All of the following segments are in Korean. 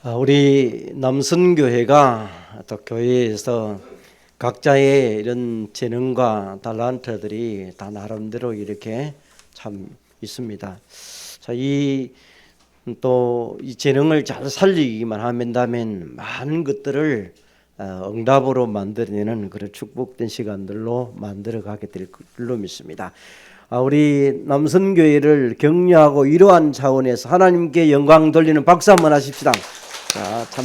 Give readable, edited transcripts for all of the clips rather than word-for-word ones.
우리 남선교회가 또 교회에서 각자의 이런 재능과 달란트들이 다 나름대로 이렇게 참 있습니다. 자, 이 재능을 잘 살리기만 한다면 많은 것들을 응답으로 만들어내는 그런 축복된 시간들로 만들어가게 될 줄로 믿습니다. 우리 남선교회를 격려하고 위로한 차원에서 하나님께 영광 돌리는 박수 한번 하십시다. 자, 참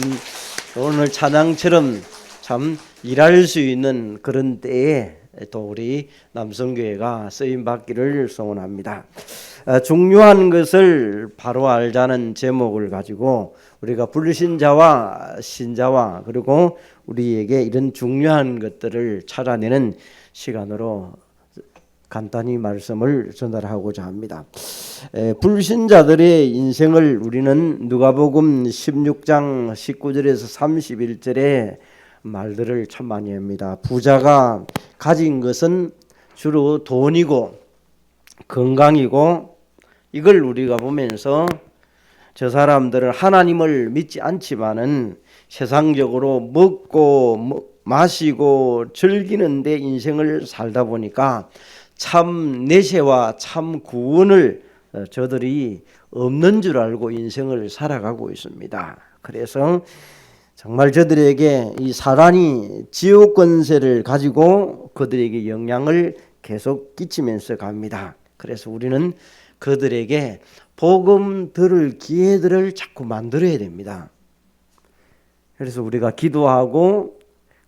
오늘 찬양처럼 참 일할 수 있는 그런 때에 또 우리 남성교회가 쓰임 받기를 소원합니다. 중요한 것을 바로 알자는 제목을 가지고 우리가 불신자와 신자와 그리고 우리에게 이런 중요한 것들을 찾아내는 시간으로 간단히 말씀을 전달하고자 합니다. 불신자들의 인생을 우리는 누가복음 16장 19절에서 31절에 말들을 참 많이 합니다. 부자가 가진 것은 주로 돈이고 건강이고, 이걸 우리가 보면서 저 사람들은 하나님을 믿지 않지만은 세상적으로 먹고 마시고 즐기는데 인생을 살다 보니까 참 내세와 참 구원을 저들이 없는 줄 알고 인생을 살아가고 있습니다. 그래서 정말 저들에게 이 사단이 지옥 권세를 가지고 그들에게 영향을 계속 끼치면서 갑니다. 그래서 우리는 그들에게 복음 들을 기회들을 자꾸 만들어야 됩니다. 그래서 우리가 기도하고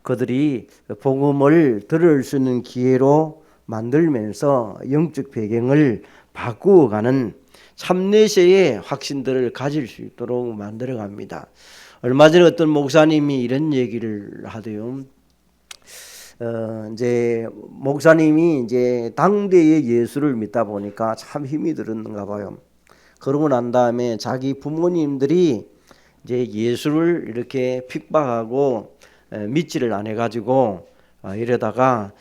그들이 복음을 들을 수 있는 기회로 만들면서 영적 배경을 바꾸어가는 참내세의 확신들을 가질 수 있도록 만들어갑니다. 얼마 전에 어떤 목사님이 이런 얘기를 하대요. 이제 목사님이 이제 당대의 예수를 믿다 보니까 참 힘이 들었는가 봐요. 그러고 난 다음에 자기 부모님들이 이제 예수를 이렇게 핍박하고 믿지를 안 해가지고 이러다가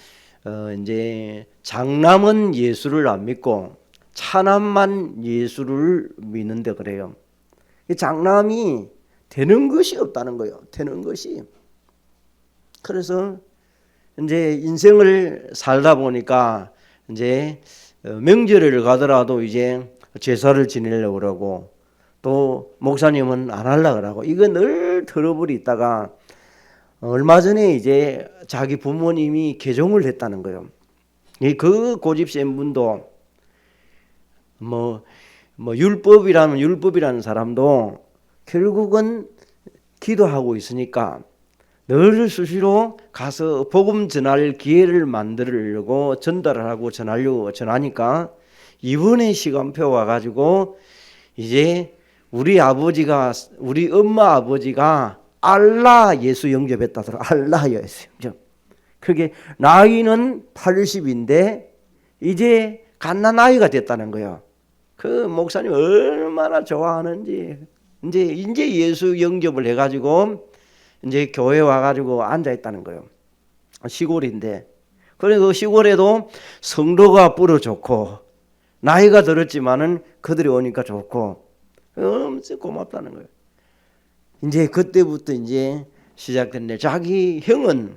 이제 장남은 예수를 안 믿고 차남만 예수를 믿는데 그래요. 장남이 되는 것이 없다는 거예요. 되는 것이. 그래서 이제 인생을 살다 보니까 이제 명절을 가더라도 이제 제사를 지내려고 그러고, 또 목사님은 안 하려고 그러고, 이거 늘 트러블이 있다가 얼마 전에 이제 자기 부모님이 개종을 했다는 거예요. 그 고집 센 분도 율법이라는 사람도 결국은 기도하고 있으니까 늘 수시로 가서 복음 전할 기회를 만들려고 전달을 하고 전하니까 이번에 시간표 와가지고 이제 우리 엄마 아버지가 알라 예수 영접했다더라. 알라 예수 영접. 그게 나이는 80인데 이제 갓난아이가 됐다는 거예요. 그 목사님 얼마나 좋아하는지. 이제 예수 영접을 해가지고 이제 교회 와가지고 앉아 있다는 거예요. 시골인데. 그리고 시골에도 성도가 뿌려 좋고 나이가 들었지만은 그들이 오니까 좋고 엄청 고맙다는 거예요. 이제 그때부터 이제 시작됐는데, 자기 형은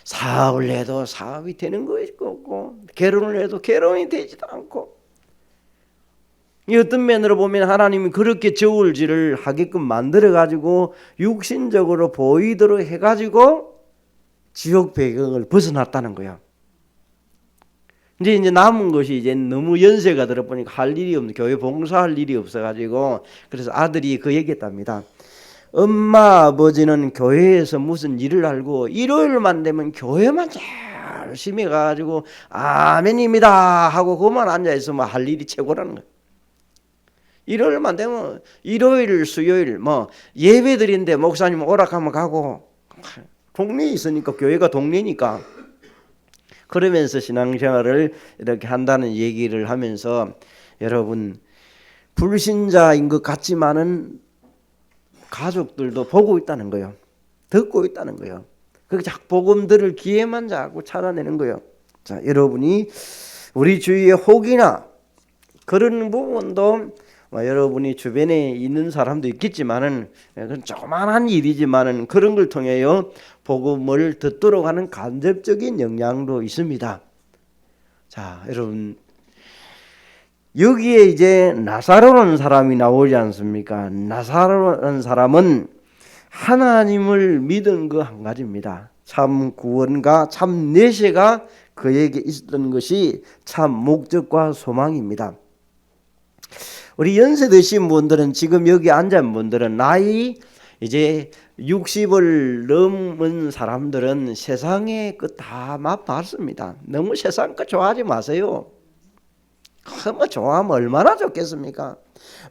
사업을 해도 사업이 되는 것이 없고 결혼을 해도 결혼이 되지도 않고, 이 어떤 면으로 보면 하나님이 그렇게 저울질을 하게끔 만들어가지고 육신적으로 보이도록 해가지고 지옥 배경을 벗어났다는 거야. 이제 남은 것이 이제 너무 연세가 들어보니까 할 일이 없는, 교회 봉사할 일이 없어가지고, 그래서 아들이 그 얘기했답니다. 엄마 아버지는 교회에서 무슨 일을 알고 일요일만 되면 교회만 열심히 가가지고 아멘입니다 하고 그만 앉아있으면 할 일이 최고라는 거예요. 일요일만 되면 일요일 수요일 예배드린데 목사님 오락하면 가고, 동네에 있으니까, 교회가 동네니까. 그러면서 신앙생활을 이렇게 한다는 얘기를 하면서, 여러분 불신자인 것 같지만은 가족들도 보고 있다는 거예요. 듣고 있다는 거예요. 그 복음 들을 기회만 자꾸 찾아내는 거예요. 자, 여러분이 우리 주위의 혹이나 그런 부분도 여러분이 주변에 있는 사람도 있겠지만은 그건 조그만한 일이지만은 그런 걸 통해요 복음을 듣도록 하는 간접적인 영향도 있습니다. 자, 여러분 여기에 이제 나사로라는 사람이 나오지 않습니까? 나사로라는 사람은 하나님을 믿은 그 한 가지입니다. 참 구원과 참 내세가 그에게 있었던 것이 참 목적과 소망입니다. 우리 연세 드신 분들은 지금 여기 앉은 분들은 나이 이제 60을 넘은 사람들은 세상의 그 다 맛봤습니다. 너무 세상 거 좋아하지 마세요. 뭐 좋아하면 얼마나 좋겠습니까?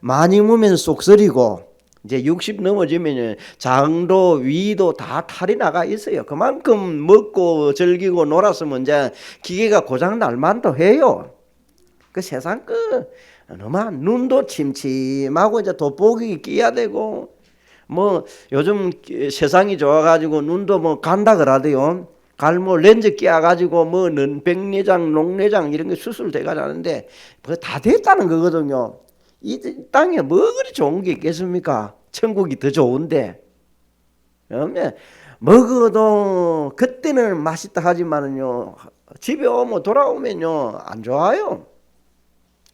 많이 먹으면 쏙쓰리고 이제 60 넘어지면 장도 위도 다 탈이 나가 있어요. 그만큼 먹고 즐기고 놀았으면 이제 기계가 고장 날 만도 해요. 그 세상 그 너무 눈도 침침하고 이제 돋보기 끼야 되고 뭐 요즘 세상이 좋아가지고 눈도 뭐 간다 그러대요. 갈모 렌즈 끼어가지고 뭐는 백내장, 녹내장 이런 게 수술돼가 자는데 그거 다 됐다는 거거든요. 이 땅에 뭐 그리 좋은 게 있겠습니까? 천국이 더 좋은데. 먹어도 그때는 맛있다 하지만은요 집에 오면 돌아오면요 안 좋아요.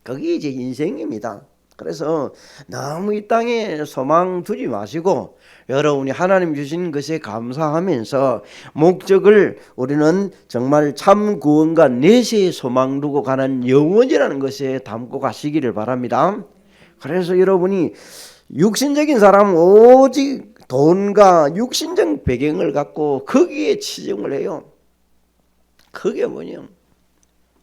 그게 이제 인생입니다. 그래서 너무 이 땅에 소망 두지 마시고 여러분이 하나님 주신 것에 감사하면서 목적을 우리는 정말 참 구원과 내세의 소망 두고 가는 영원이라는 것에 담고 가시기를 바랍니다. 그래서 여러분이 육신적인 사람은 오직 돈과 육신적 배경을 갖고 거기에 치중을 해요. 그게 뭐냐?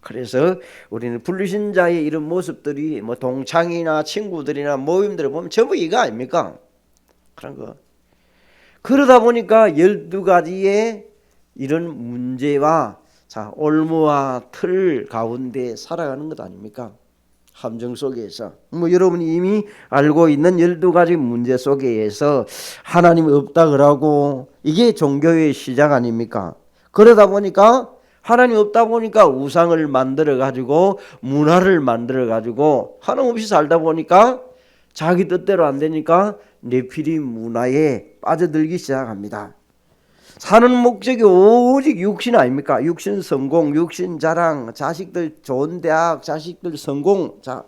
그래서 우리는 불리신 자의 이런 모습들이 뭐 동창이나 친구들이나 모임들을 보면 전부 이거 아닙니까? 그런 거. 그러다 보니까 12가지의 이런 문제와 자 올무와 틀 가운데 살아가는 것 아닙니까? 함정 속에서 뭐 여러분이 이미 알고 있는 12가지 문제 속에서 하나님이 없다 그러고 이게 종교의 시작 아닙니까? 그러다 보니까 하나님 없다 보니까 우상을 만들어 가지고 문화를 만들어 가지고 하나님 없이 살다 보니까 자기 뜻대로 안 되니까 네피림 문화에 빠져들기 시작합니다. 사는 목적이 오직 육신 아닙니까? 육신 성공, 육신 자랑, 자식들 좋은 대학, 자식들 성공. 자,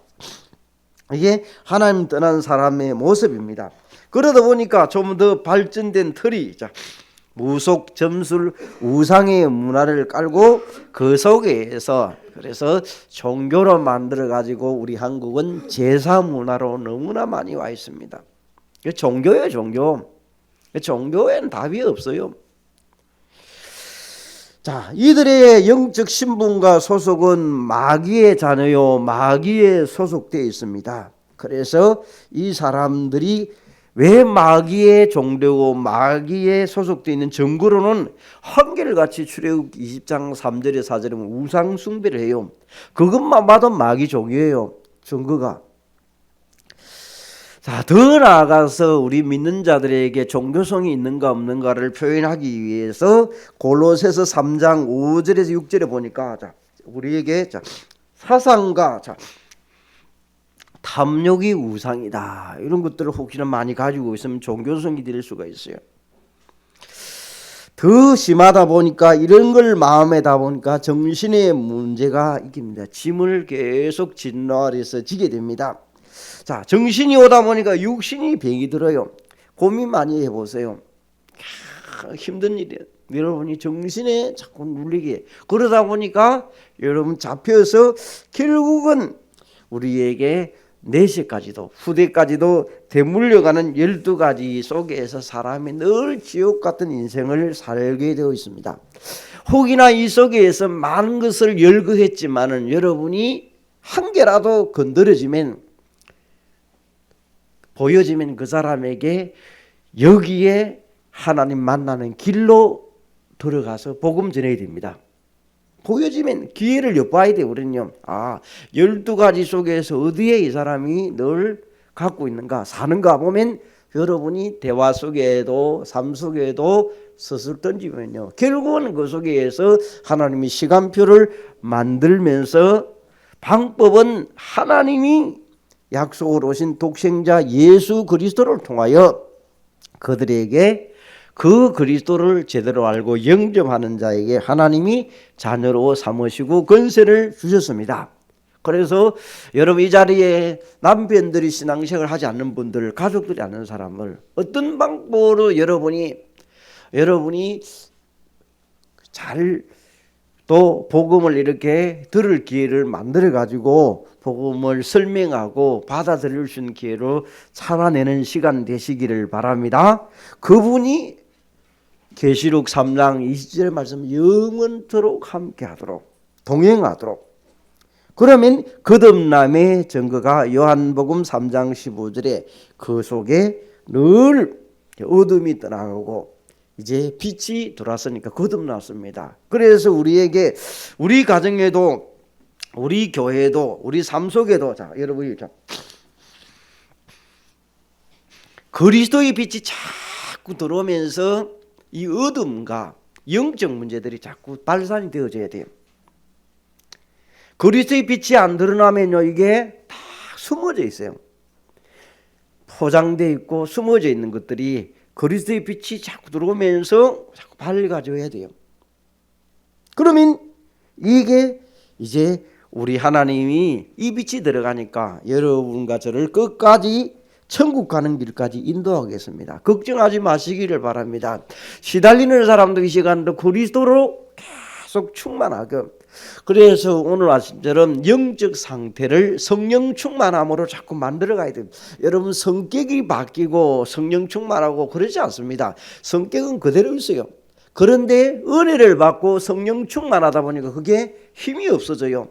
이게 하나님 떠난 사람의 모습입니다. 그러다 보니까 좀 더 발전된 틀이 자 무속, 점술, 우상의 문화를 깔고 그 속에서 그래서 종교로 만들어 가지고 우리 한국은 제사 문화로 너무나 많이 와 있습니다. 종교예요, 종교. 종교에는 답이 없어요. 자, 이들의 영적 신분과 소속은 마귀의 자녀요, 마귀에 소속되어 있습니다. 그래서 이 사람들이 왜 마귀의 종되고 마귀에 소속되어 있는 증거로는 한결같이 출애굽 20장 3절에 4절에 우상 숭배를 해요. 그것만 봐도 마귀 종이에요. 증거가. 자, 더 나아가서 우리 믿는 자들에게 종교성이 있는가 없는가를 표현하기 위해서 골로새서 3장 5절에서 6절에 보니까 자, 우리에게 자, 사상과 자, 탐욕이 우상이다. 이런 것들을 혹시나 많이 가지고 있으면 종교성이 될 수가 있어요. 더 심하다 보니까 이런 걸 마음에 다 보니까 정신의 문제가 있습니다. 짐을 계속 진노 아래서 지게 됩니다. 자, 정신이 오다 보니까 육신이 병이 들어요. 고민 많이 해보세요. 힘든 일이에요. 여러분이 정신에 자꾸 눌리게 그러다 보니까 여러분 잡혀서 결국은 우리에게 내세까지도 후대까지도 되물려가는 12가지 속에서 사람이 늘 지옥 같은 인생을 살게 되어 있습니다. 혹이나 이 속에서 많은 것을 열거했지만은 여러분이 한 개라도 건드려지면 보여지면 그 사람에게 여기에 하나님 만나는 길로 들어가서 복음 전해야 됩니다. 보여지면 기회를 엿봐야 돼요. 우리는요. 12가지 속에서 어디에 이 사람이 늘 갖고 있는가 사는가 보면 여러분이 대화 속에도 삶 속에도 스스로 던지면요. 결국은 그 속에서 하나님이 시간표를 만들면서 방법은 하나님이 약속을 오신 독생자 예수 그리스도를 통하여 그들에게 그 그리스도를 제대로 알고 영접하는 자에게 하나님이 자녀로 삼으시고 권세를 주셨습니다. 그래서 여러분 이 자리에 남편들이 신앙생활을 하지 않는 분들, 가족들이 아는 사람을 어떤 방법으로 여러분이 잘 또 복음을 이렇게 들을 기회를 만들어 가지고 복음을 설명하고 받아들일 수 있는 기회로 살아내는 시간 되시기를 바랍니다. 그분이 계시록 3장 20절의 말씀 영원토록 함께하도록 동행하도록. 그러면 거듭남의 증거가 요한복음 3장 15절에 그 속에 늘 어둠이 떠나가고 이제 빛이 들어왔으니까 거듭났습니다. 그래서 우리에게 우리 가정에도 우리 교회도 우리 삶 속에도 자 여러분이 그리스도의 빛이 자꾸 들어오면서 이 어둠과 영적 문제들이 자꾸 발산이 되어져야 돼요. 그리스도의 빛이 안 드러나면요 이게 다 숨어져 있어요. 포장되어 있고 숨어져 있는 것들이 그리스도의 빛이 자꾸 들어오면서 자꾸 밝아져야 돼요. 그러면 이게 이제 우리 하나님이 이 빛이 들어가니까 여러분과 저를 끝까지 천국 가는 길까지 인도하겠습니다. 걱정하지 마시기를 바랍니다. 시달리는 사람도 이 시간도 그리스도로 계속 충만하고 그래서 오늘 말씀처럼 영적 상태를 성령 충만함으로 자꾸 만들어 가야 돼요. 여러분 성격이 바뀌고 성령 충만하고 그러지 않습니다. 성격은 그대로 있어요. 그런데 은혜를 받고 성령 충만하다 보니까 그게 힘이 없어져요.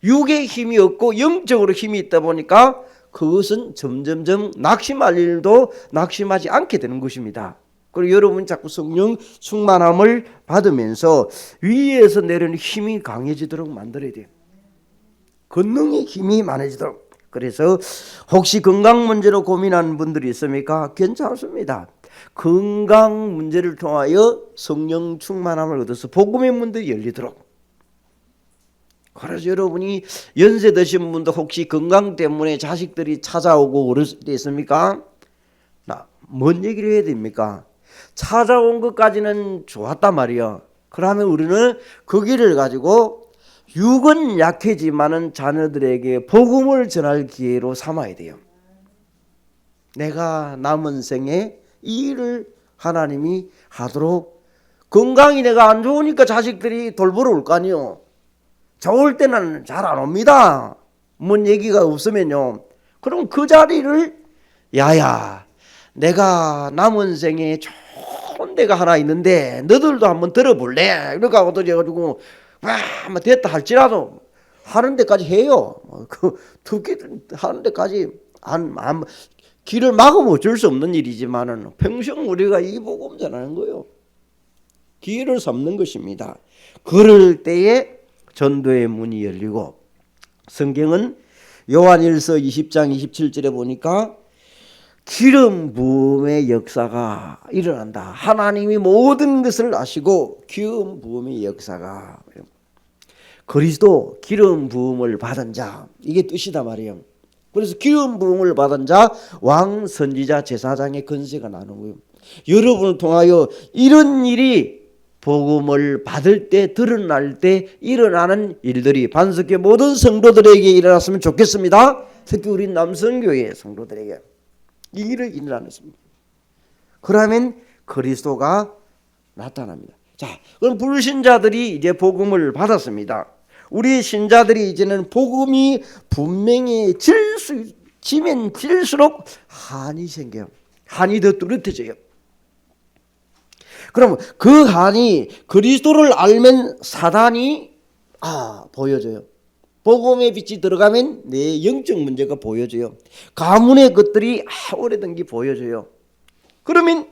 육에 힘이 없고 영적으로 힘이 있다 보니까 그것은 점점점 낙심할 일도 낙심하지 않게 되는 것입니다. 그리고 여러분 자꾸 성령 충만함을 받으면서 위에서 내려오는 힘이 강해지도록 만들어야 돼요. 권능의 힘이 많아지도록. 그래서 혹시 건강 문제로 고민하는 분들이 있습니까? 괜찮습니다. 건강 문제를 통하여 성령 충만함을 얻어서 복음의 문들이 열리도록. 그래서 여러분이 연세 드신 분도 혹시 건강 때문에 자식들이 찾아오고 그럴 때 있습니까? 뭔 얘기를 해야 됩니까? 찾아온 것까지는 좋았단 말이야. 그러면 우리는 그 길을 가지고 육은 약해지만은 자녀들에게 복음을 전할 기회로 삼아야 돼요. 내가 남은 생에 이 일을 하나님이 하도록. 건강이 내가 안 좋으니까 자식들이 돌보러 올 거 아니요. 좋을 때는 잘 안 옵니다. 뭔 얘기가 없으면요. 그럼 그 자리를 야야 내가 남은 생에 좋은 데가 하나 있는데 너들도 한번 들어볼래? 이렇게 하고 해가지고 와 됐다 할지라도 하는 데까지 해요. 그 듣기 하는 데까지 안 길을 막으면 어쩔 수 없는 일이지만은 평생 우리가 이 복음 전하는 거예요. 기회를 삼는 것입니다. 그럴 때에 전도의 문이 열리고 성경은 요한일서 20장 27절에 보니까 기름 부음의 역사가 일어난다. 하나님이 모든 것을 아시고 기름 부음의 역사가 그리스도 기름 부음을 받은 자 이게 뜻이다 말이에요. 그래서 기름 부음을 받은 자 왕 선지자 제사장의 권세가 나는 거예요. 여러분을 통하여 이런 일이 복음을 받을 때 드러날 때 일어나는 일들이 반석교 모든 성도들에게 일어났으면 좋겠습니다. 특히 우리 남성교회 성도들에게 이 일을 일어났습니다. 그러면 그리스도가 나타납니다. 자, 그럼 불신자들이 이제 복음을 받았습니다. 우리 신자들이 이제는 복음이 분명히 지면 질수록 한이 생겨요. 한이 더 뚜렷해져요. 그럼 그 한이 그리스도를 알면 사단이 보여져요. 복음의 빛이 들어가면 내 영적 문제가 보여져요. 가문의 것들이 오래된 게 보여져요. 그러면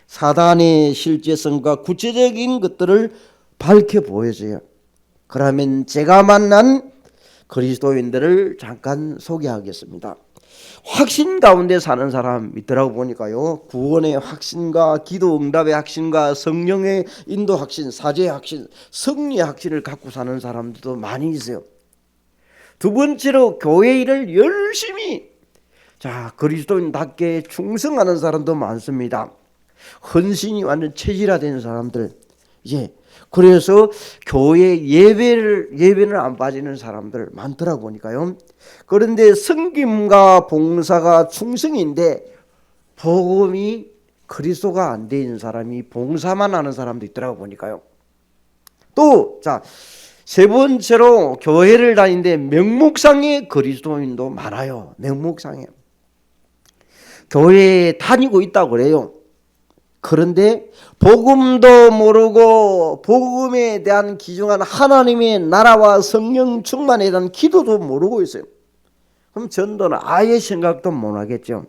사단의 실제성과 구체적인 것들을 밝혀 보여져요. 그러면 제가 만난 그리스도인들을 잠깐 소개하겠습니다. 확신 가운데 사는 사람 있더라고 보니까요. 구원의 확신과 기도 응답의 확신과 성령의 인도 확신, 사죄의 확신, 승리의 확신을 갖고 사는 사람들도 많이 있어요. 두 번째로 교회 일을 열심히 그리스도인답게 충성하는 사람도 많습니다. 헌신이 완전 체질화된 사람들. 그래서 교회 예배는 안 빠지는 사람들 많더라고 보니까요. 그런데 섬김과 봉사가 충성인데 복음이 그리스도가 안 되는 사람이 봉사만 하는 사람도 있더라고 보니까요. 또 세 번째로 교회를 다니는데 명목상의 그리스도인도 많아요. 명목상에 교회에 다니고 있다고 그래요. 그런데 복음도 모르고 복음에 대한 귀중한 하나님의 나라와 성령 충만에 대한 기도도 모르고 있어요. 그럼 전도는 아예 생각도 못 하겠죠.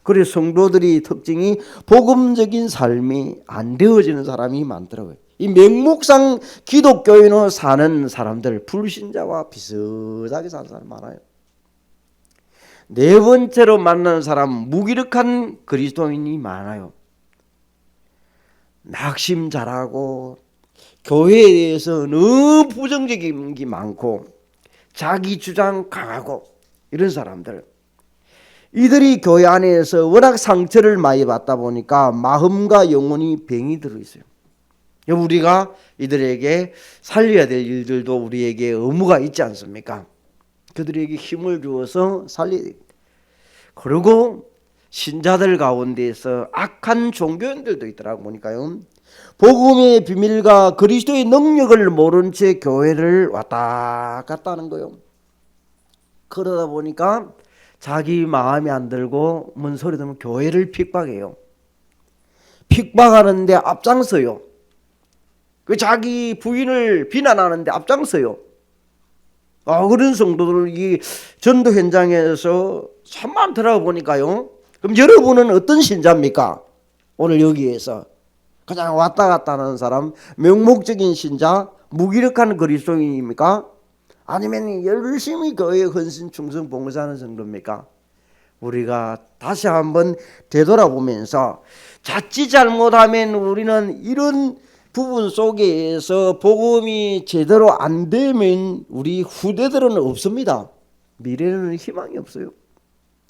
그래서 성도들이 특징이 복음적인 삶이 안 되어지는 사람이 많더라고요. 이 명목상 기독교인으로 사는 사람들, 불신자와 비슷하게 사는 사람 많아요. 네 번째로 만나는 사람, 무기력한 그리스도인이 많아요. 낙심 잘하고 교회에 대해서 너무 부정적인 게 많고 자기 주장 강하고 이런 사람들, 이들이 교회 안에서 워낙 상처를 많이 받다 보니까 마음과 영혼이 병이 들어있어요. 우리가 이들에게 살려야 될 일들도 우리에게 의무가 있지 않습니까? 그들에게 힘을 주어서 살려야 됩니다. 그리고 신자들 가운데에서 악한 종교인들도 있더라고 보니까요. 복음의 비밀과 그리스도의 능력을 모른 채 교회를 왔다 갔다 하는 거예요. 그러다 보니까 자기 마음에 안 들고 뭔 소리 들으면 교회를 핍박해요. 핍박하는데 앞장서요. 그 자기 부인을 비난하는데 앞장서요. 그런 성도들 이 전도 현장에서 참 많더라고 보니까요. 그럼 여러분은 어떤 신자입니까? 오늘 여기에서 그냥 왔다 갔다 하는 사람, 명목적인 신자, 무기력한 그리스도인입니까? 아니면 열심히 교회에 헌신 충성 봉사하는 정도입니까? 우리가 다시 한번 되돌아보면서 자칫 잘못하면 우리는 이런 부분 속에서 복음이 제대로 안 되면 우리 후대들은 없습니다. 미래는 희망이 없어요.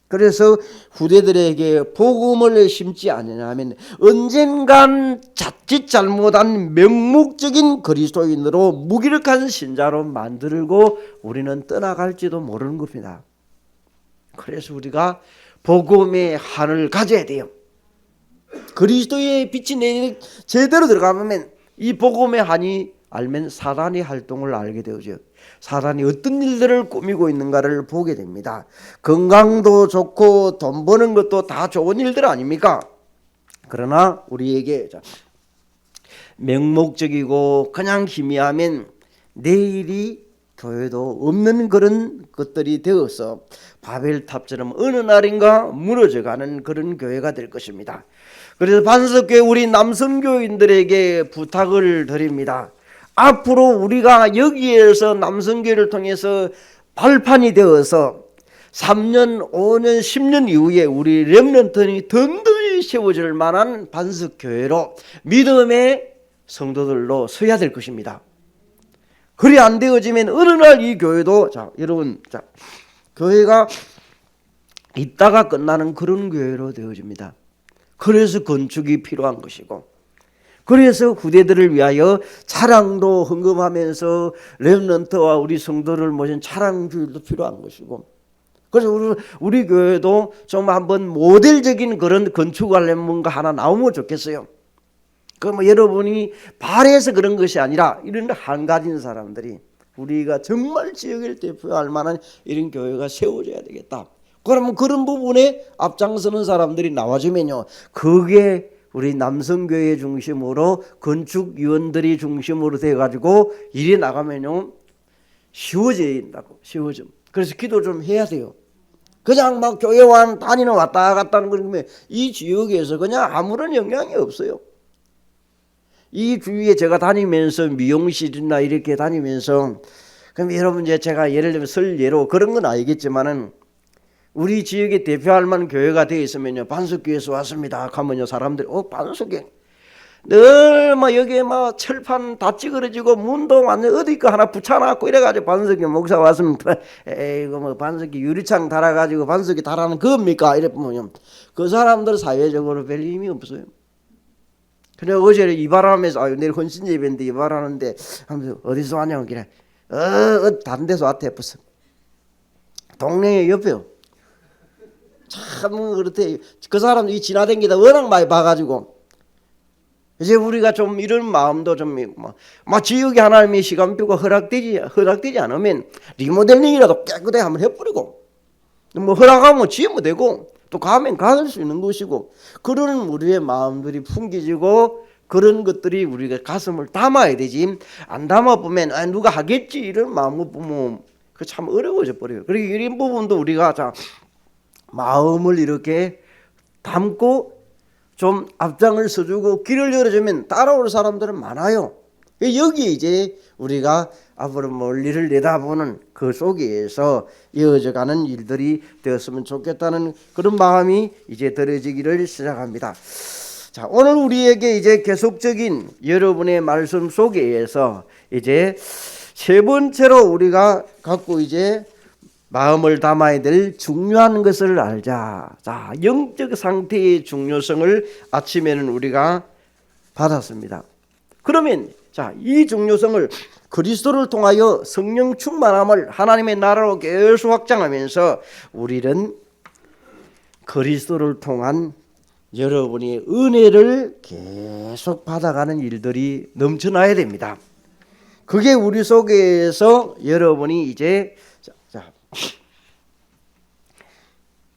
그래서 후대들에게 복음을 심지 않으면 언젠간 자칫 잘못한 명목적인 그리스도인으로 무기력한 신자로 만들고 우리는 떠나갈지도 모르는 겁니다. 그래서 우리가 복음의 한을 가져야 돼요. 그리스도의 빛이 제대로 들어가면 이 복음의 한이 알면 사단의 활동을 알게 되죠. 사단이 어떤 일들을 꾸미고 있는가를 보게 됩니다. 건강도 좋고 돈 버는 것도 다 좋은 일들 아닙니까? 그러나 우리에게 명목적이고 그냥 희미하면 내일이 교회도 없는 그런 것들이 되어서 바벨탑처럼 어느 날인가 무너져가는 그런 교회가 될 것입니다. 그래서 반석교회 우리 남성교인들에게 부탁을 드립니다. 앞으로 우리가 여기에서 남성교회를 통해서 발판이 되어서 3년, 5년, 10년 이후에 우리 렘넌트니 든든히 세워질 만한 반석교회로 믿음의 성도들로 서야 될 것입니다. 그리 안 되어지면 어느 날 이 교회도 여러분 교회가 있다가 끝나는 그런 교회로 되어집니다. 그래서 건축이 필요한 것이고, 그래서 후대들을 위하여 차량도 헌금하면서 렘넌트와 우리 성도를 모신 차량주일도 필요한 것이고, 그래서 우리 교회도 정말 한번 모델적인 그런 건축하려면 뭔가 하나 나오면 좋겠어요. 여러분이 바래서 그런 것이 아니라 이런 한가진 사람들이 우리가 정말 지역을 대표할 만한 이런 교회가 세워져야 되겠다. 그러면 그런 부분에 앞장서는 사람들이 나와주면요, 그게 우리 남성교회 중심으로 건축위원들이 중심으로 돼가지고 일이 나가면요 쉬워진다고. 쉬워져. 그래서 기도 좀 해야 돼요. 그냥 막 교회와 다니는 왔다 갔다 하는 거면 이 지역에서 그냥 아무런 영향이 없어요. 이 주위에 제가 다니면서 미용실이나 이렇게 다니면서, 그럼 여러분 제가 예를 들면 설 예로 그런 건 아니겠지만은 우리 지역에 대표할 만한 교회가 되어 있으면요, 반석교회에서 왔습니다 하면요 사람들이 반석교회 늘 뭐 여기에 뭐 철판 다 찌그러지고 문도 완전 어디 거 하나 붙여놨고 이래가지고 반석이 목사 왔으면 에이 이거 뭐 반석이 유리창 달아가지고 반석이 달아는 겁니까? 이래 보면 그 사람들 사회적으로 별 힘이 없어요. 그래 어제 이발하면서 내일 헌신 예배인데 이발하는데 하면서 어디서 왔냐고 그래 다른 데서 왔대 벌써 동네 옆에요. 참 그렇대. 그 사람도 이 지나다니다 워낙 많이 봐가지고 이제 우리가 좀 이런 마음도 좀 막 지역에 하나님의 시간표가 허락되지 않으면 리모델링이라도 깨끗하게 한번 해버리고 뭐 허락하면 지으면 되고 또 가면 가을 수 있는 것이고 그런 우리의 마음들이 풍기지고 그런 것들이 우리가 가슴을 담아야 되지 안 담아보면 누가 하겠지 이런 마음을 보면 그 참 어려워져 버려요. 그리고 이런 부분도 우리가 자 마음을 이렇게 담고 좀 앞장을 서주고 길을 열어주면 따라올 사람들은 많아요. 여기 이제 우리가 앞으로 멀리를 내다보는 그 속에서 이어져가는 일들이 되었으면 좋겠다는 그런 마음이 이제 들어지기를 시작합니다. 자, 오늘 우리에게 이제 계속적인 여러분의 말씀 속에서 이제 세 번째로 우리가 갖고 이제 마음을 담아야 될 중요한 것을 알자. 자, 영적 상태의 중요성을 아침에는 우리가 받았습니다. 그러면 자, 이 중요성을 그리스도를 통하여 성령 충만함을 하나님의 나라로 계속 확장하면서 우리는 그리스도를 통한 여러분이 은혜를 계속 받아가는 일들이 넘쳐나야 됩니다. 그게 우리 속에서 여러분이 이제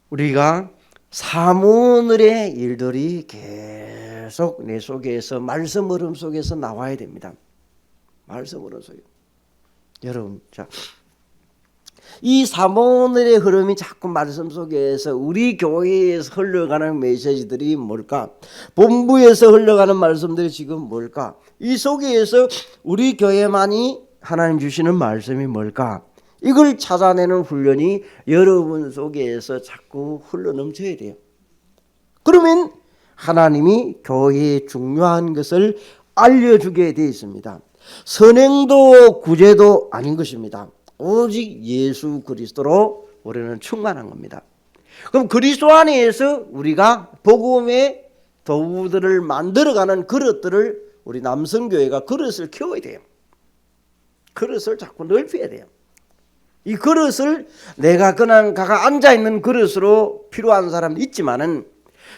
우리가 사모늘의 일들이 계속 내 속에서 말씀 흐름 속에서 나와야 됩니다. 말씀 흐름 속에 여러분 자 이 사모늘의 흐름이 자꾸 말씀 속에서 우리 교회에서 흘러가는 메시지들이 뭘까? 본부에서 흘러가는 말씀들이 지금 뭘까? 이 속에서 우리 교회만이 하나님 주시는 말씀이 뭘까? 이걸 찾아내는 훈련이 여러분 속에서 자꾸 흘러넘쳐야 돼요. 그러면 하나님이 교회에 중요한 것을 알려주게 되어 있습니다. 선행도 구제도 아닌 것입니다. 오직 예수 그리스도로 우리는 충만한 겁니다. 그럼 그리스도 안에서 우리가 복음의 도구들을 만들어가는 그릇들을 우리 남성교회가 그릇을 키워야 돼요. 그릇을 자꾸 넓혀야 돼요. 이 그릇을 내가 그냥 가가 앉아있는 그릇으로 필요한 사람도 있지만은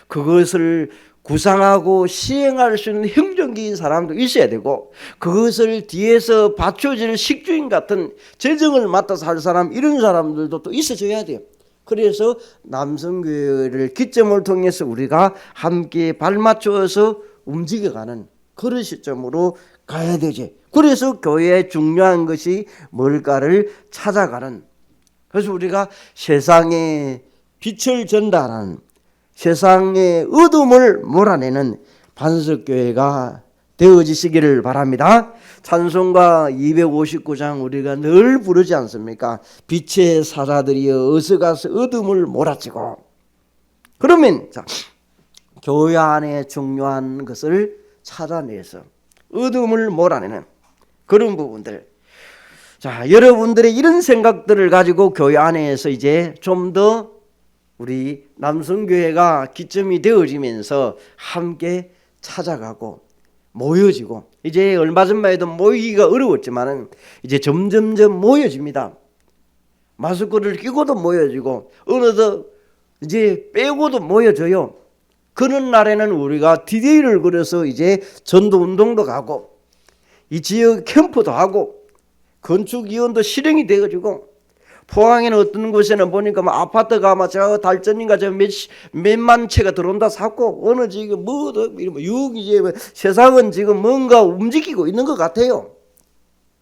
그것을 구상하고 시행할 수 있는 행정기인 사람도 있어야 되고 그것을 뒤에서 받쳐줄 식주인 같은 재정을 맡아서 할 사람 이런 사람들도 또 있어줘야 돼요. 그래서 남성교회를 기점을 통해서 우리가 함께 발맞춰서 움직여가는 그런 시점으로 가야 되지. 그래서 교회에 중요한 것이 뭘까를 찾아가는 그래서 우리가 세상에 빛을 전달하는 세상의 어둠을 몰아내는 반석교회가 되어지시기를 바랍니다. 찬송가 259장 우리가 늘 부르지 않습니까? 빛의 사자들이여 어서 가서 어둠을 몰아치고 그러면 자, 교회 안에 중요한 것을 찾아내서 어둠을 몰아내는 그런 부분들 자 여러분들의 이런 생각들을 가지고 교회 안에서 이제 좀 더 우리 남성교회가 기점이 되어지면서 함께 찾아가고 모여지고 이제 얼마 전만 해도 모이기가 어려웠지만은 이제 점점점 모여집니다. 마스크를 끼고도 모여지고 어느덧 이제 빼고도 모여져요. 그런 날에는 우리가 디데이를 걸어서 이제 전도운동도 가고 이 지역 캠프도 하고 건축위원도 실행이 되어지고 포항에는 어떤 곳에는 보니까 뭐 아파트가 막 저 달전인가 저 몇만 채가 들어온다 샀고 어느 지금 뭐도 이제 세상은 지금 뭔가 움직이고 있는 것 같아요.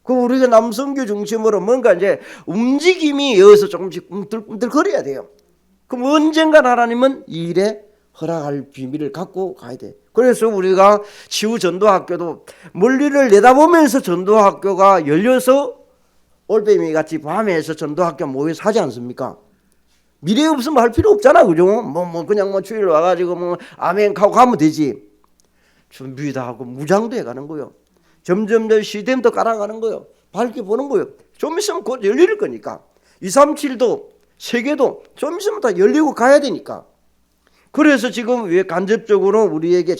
그 우리가 남성교 중심으로 뭔가 이제 움직임이 여기서 조금씩 꿈틀꿈틀거려야 돼요. 그럼 언젠가 하나님은 이 일에 허락할 비밀을 갖고 가야 돼. 그래서 우리가 치유 전도학교도 멀리를 내다보면서 전도학교가 열려서 올빼미 같이 밤에서 전도학교 모여서 하지 않습니까? 미래 없으면 할 필요 없잖아, 그죠? 그냥 주일 와가지고 아멘 하고 가면 되지. 준비도 하고 무장도 해가는 거요. 점점 더 시스템도 깔아가는 거요. 밝게 보는 거요. 좀 있으면 곧 열릴 거니까. 237도 세계도 좀 있으면 다 열리고 가야 되니까. 그래서 지금 왜 간접적으로 우리에게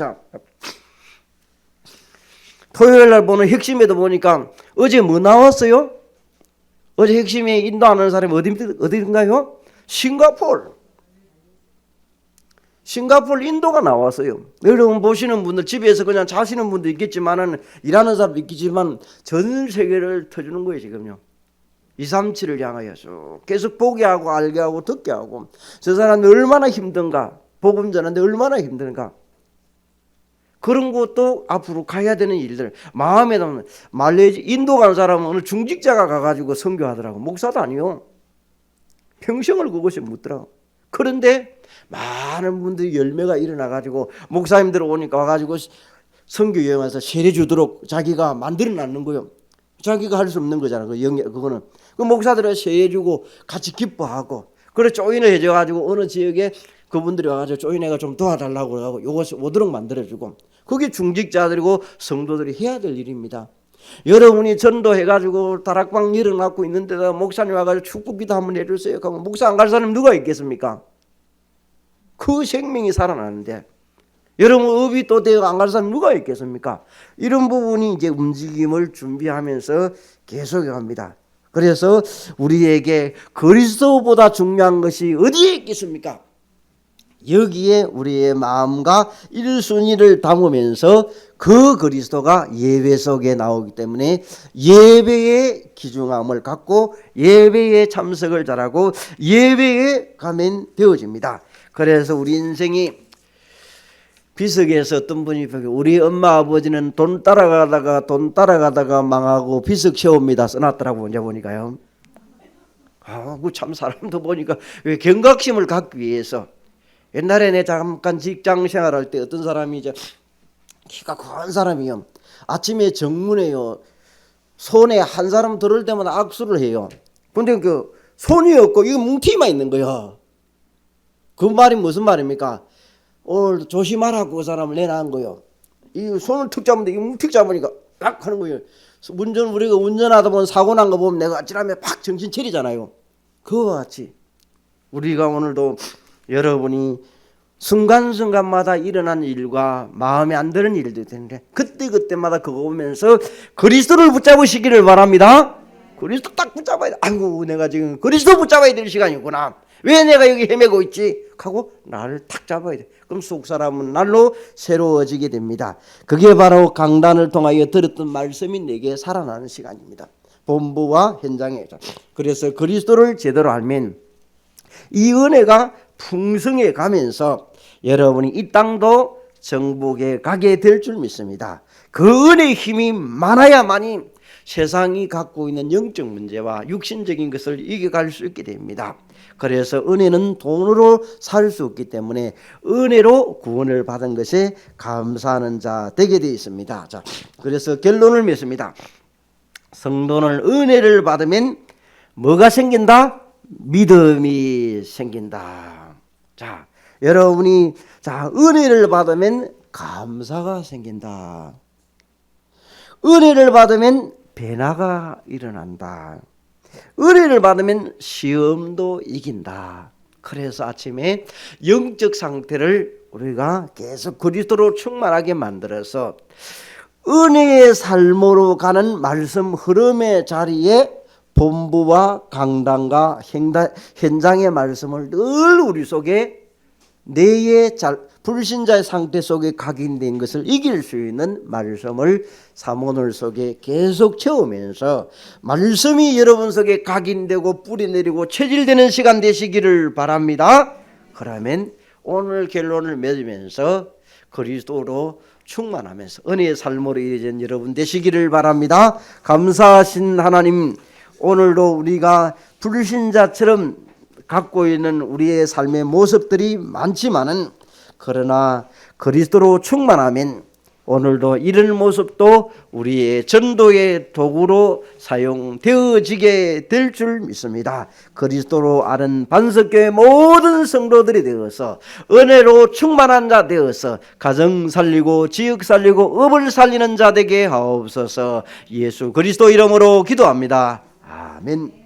토요일 날 보는 핵심에도 보니까 어제 뭐 나왔어요? 어제 핵심에 인도하는 사람이 어디인가요? 싱가포르 인도가 나왔어요. 여러분 보시는 분들 집에서 그냥 자시는 분도 있겠지만은 일하는 사람도 있겠지만 전 세계를 터주는 거예요 지금요. 237을 향하여 쭉 계속 보게 하고 알게 하고 듣게 하고 저 사람이 얼마나 힘든가 복음 전하는데 얼마나 힘든가 그런 것도 앞으로 가야 되는 일들 마음에 담는 인도 가는 사람은 어느 중직자가 가가지고 선교하더라고. 목사도 아니요. 평생을 그것이 묻더라고. 그런데 많은 분들이 열매가 일어나가지고 목사님들 오니까 와가지고 선교 여행에서 세례 주도록 자기가 만들어놨는 거예요. 자기가 할 수 없는 거잖아. 그거는 그 목사들은 세례 주고 같이 기뻐하고 그래 조인을 해줘가지고 어느 지역에 그분들이 와가지고 조인애가 좀 도와달라고 하고 요것을 오도록 만들어주고 그게 중직자들이고 성도들이 해야 될 일입니다. 여러분이 전도해가지고 다락방 일어나고 있는데도 목사님 와가지고 축구기도 한번 해주세요. 그러면 목사 안 갈 사람 누가 있겠습니까? 그 생명이 살아나는데 여러분 업이 또 되어 안 갈 사람 누가 있겠습니까? 이런 부분이 이제 움직임을 준비하면서 계속해 갑니다. 그래서 우리에게 그리스도보다 중요한 것이 어디에 있겠습니까? 여기에 우리의 마음과 1순위를 담으면서 그 그리스도가 예배 속에 나오기 때문에 예배의 귀중함을 갖고 예배에 참석을 잘하고 예배에 가면 되어집니다. 그래서 우리 인생이 비석에서 어떤 분이 우리 엄마 아버지는 돈 따라가다가 망하고 비석 세웁니다 써놨더라고. 이제 보니까요. 그 참 사람도 보니까 경각심을 갖기 위해서 옛날에 내 잠깐 직장 생활할 때 어떤 사람이 이제 키가 큰 사람이요. 아침에 정문에요. 손에 한 사람 들어올 때마다 악수를 해요. 근데 그 손이 없고 이거 뭉티만 있는 거야. 그 말이 무슨 말입니까? 오늘 조심하라고 그 사람을 내놔한 거요. 이 손을 툭 잡는데 이 뭉툭 잡으니까 딱 하는 거예요. 우리가 운전하다 보면 사고 난 거 보면 내가 아찔하면 팍 정신 차리잖아요. 그와 같이 우리가 오늘도 여러분이 순간순간마다 일어난 일과 마음에 안 드는 일도 있는데 그때마다 그거 보면서 그리스도를 붙잡으시기를 바랍니다. 그리스도 딱 붙잡아야 돼. 아이고 내가 지금 그리스도 붙잡아야 될 시간이구나. 왜 내가 여기 헤매고 있지? 하고 나를 탁 잡아야 돼. 그럼 속 사람은 날로 새로워지게 됩니다. 그게 바로 강단을 통하여 들었던 말씀이 내게 살아나는 시간입니다. 본부와 현장에. 그래서 그리스도를 제대로 알면 이 은혜가 풍성해 가면서 여러분이 이 땅도 정복에 가게 될 줄 믿습니다. 그 은혜의 힘이 많아야만이 세상이 갖고 있는 영적 문제와 육신적인 것을 이겨갈 수 있게 됩니다. 그래서 은혜는 돈으로 살 수 없기 때문에 은혜로 구원을 받은 것에 감사하는 자 되게 되어 있습니다. 자, 그래서 결론을 맺습니다. 성도는 은혜를 받으면 뭐가 생긴다? 믿음이 생긴다. 자, 여러분이 은혜를 받으면 감사가 생긴다. 은혜를 받으면 변화가 일어난다. 은혜를 받으면 시험도 이긴다. 그래서 아침에 영적 상태를 우리가 계속 그리스도로 충만하게 만들어서 은혜의 삶으로 가는 말씀 흐름의 자리에 본부와 강단과 현장의 말씀을 늘 우리 속에 내의 불신자의 상태 속에 각인된 것을 이길 수 있는 말씀을 사모늘 속에 계속 채우면서 말씀이 여러분 속에 각인되고 뿌리내리고 체질되는 시간 되시기를 바랍니다. 그러면 오늘 결론을 맺으면서 그리스도로 충만하면서 은혜의 삶으로 이어진 여러분 되시기를 바랍니다. 감사하신 하나님, 오늘도 우리가 불신자처럼 갖고 있는 우리의 삶의 모습들이 많지만은 그러나 그리스도로 충만하면 오늘도 이런 모습도 우리의 전도의 도구로 사용되어지게 될 줄 믿습니다. 그리스도로 아는 반석교회 모든 성도들이 되어서 은혜로 충만한 자 되어서 가정 살리고 지역 살리고 업을 살리는 자 되게 하옵소서. 예수 그리스도 이름으로 기도합니다. 아멘.